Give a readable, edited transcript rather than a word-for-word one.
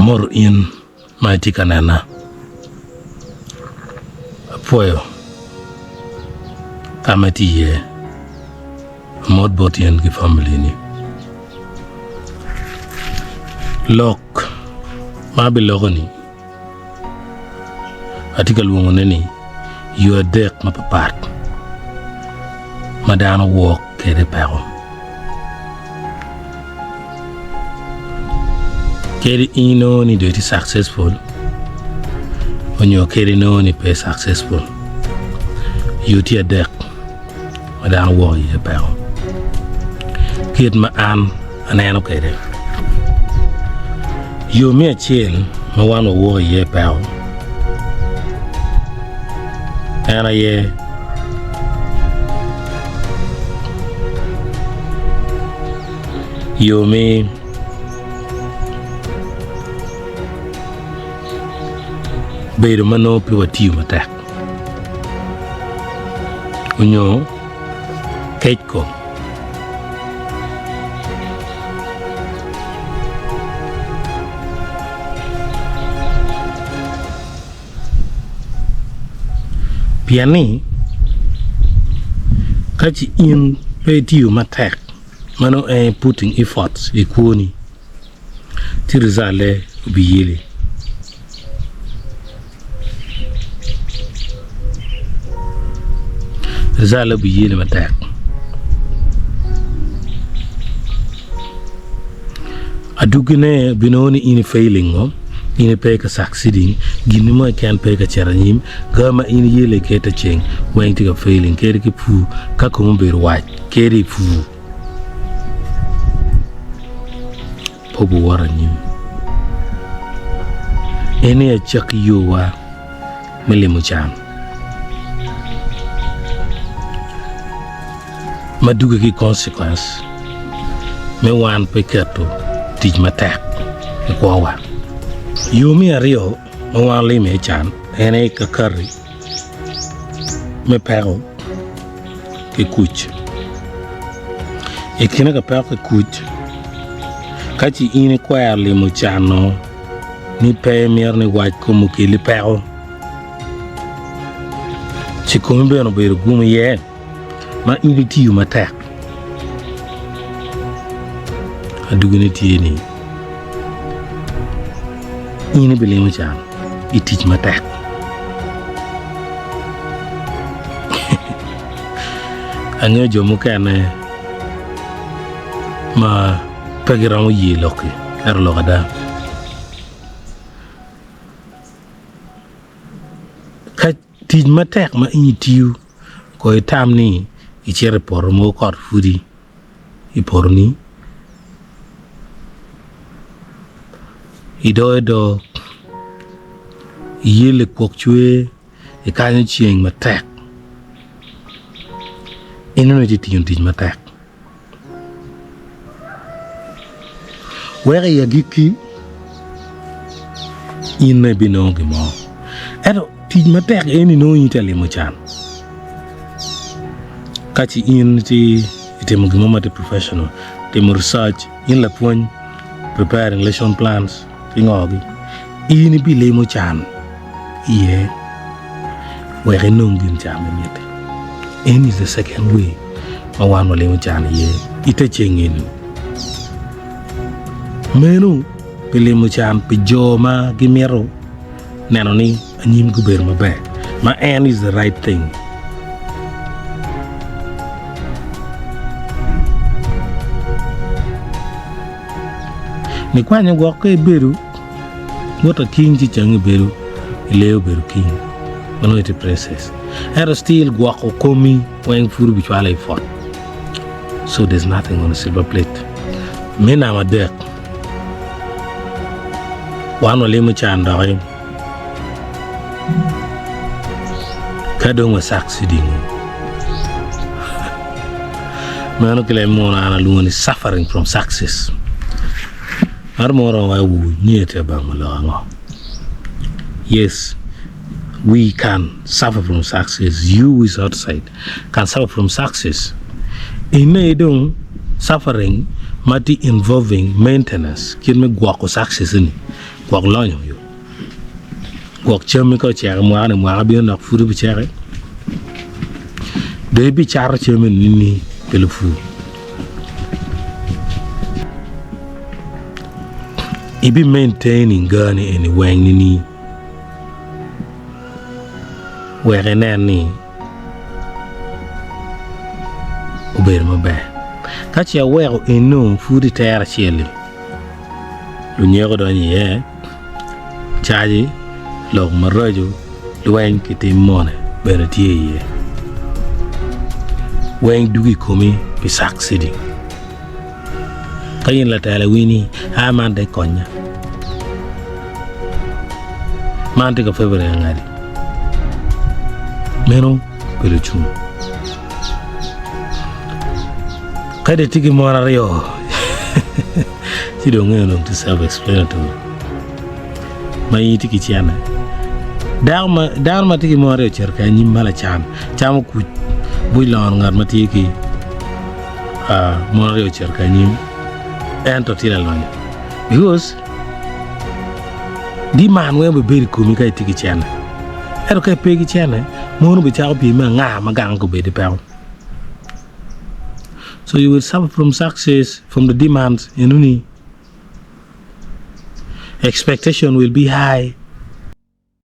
Amor in maitika nana. Apoyo. Kamati ye. Amor botian ki family ni. Lok. Mabi logoni. Atika luongone ni. You are dek mapapat. Madana walk kede Peko. Kedi ino ni dirty successful. When you kedi no ni pay successful. You tia dek. Madana walk ye Peko. Kid ma anano kede. You me a chill. Ma wan walk ye Peko. And I you me bedo mano piwa tiyo matek unyo keko piani kachi in pe tiyo matek mano putting efforts ikuni tirizale ubiyele rizale ubiyele matek adugine binoni ini failing o ini peka succeeding gini mo kan peka charanyim gama ini yele keta cheng wang tiga failing keri ki pu kakumu beru waj keri pu pobu waranyim ene a chak yowa melimu chan maduga ki consequence me wan pekato tij matak kwa yomi ario me wan le me chan ene ka kari me Peko ke kuch ekina ka Peko ke kuch kachi ini kwa limu chano ni pe mier ni waj kumu kili Peko chikumi beno beru gumu ye ma ini tiyu matek adugini tiye ni ini bilimu chano itich matek anyo jomu kane ma pagiramu yi loki lokada ka tij matek ma inyi tiyu ko itam ni ichere poro mo kod fudi iporo ni ido yele kwok chwe ikanyo chieng matek ino ne tiyun tij matek where ya giki ine binongi mo edo tij matek eni no yitali mo chan kachi in ti itemo gimo mate professional temo research in la point preparing lesson plans ingogi ini bile mo chan ye where nongin chame nyete and is the second way ma wano le mo chan ye ite chengin menu bile mo chan pijoma gimero neno ni anyim guber mabe ma and is the right thing ni kwanya gwake beru wota king ti changi beru leo beru king mano ite princess era still gwako komi wang furu bichwala ifot so there's nothing on a silver plate mena madek wano lemu chanda kadong wa succeeding mano kile mona ana luoni suffering from success armoro wa wu nyete bangalo yes we can suffer from success you is outside can suffer from success ine don suffering mati involving maintenance kin me gwa ko success ni gwa lo yo gwa chemi ko chere mo bi na fu bi chere de bi char chemi ni pelu fu ibi maintaining gani any Wang ni where ni uber mo ba kachi ya where eno food tayar chieli lu nyego do ni chaji log marajo Wang kiti mone bere tie Wang dugi komi pisak sidi kayin la tala wini man de konya man de ko febre ngadi meno pele chum kade tigi mora yo ti do ngeno to self explanatory mai tigi chiana darma tigi mora cerka nyi mala cham ku builon ngar matiki mora yo cerka nyi ento tira lanya because di man we be beri komi kai tigi chiana ero kai pegi chiana mono be chao pi ma nga magang ko be de pel. So you will suffer from success from the demands in uni. Expectation will be high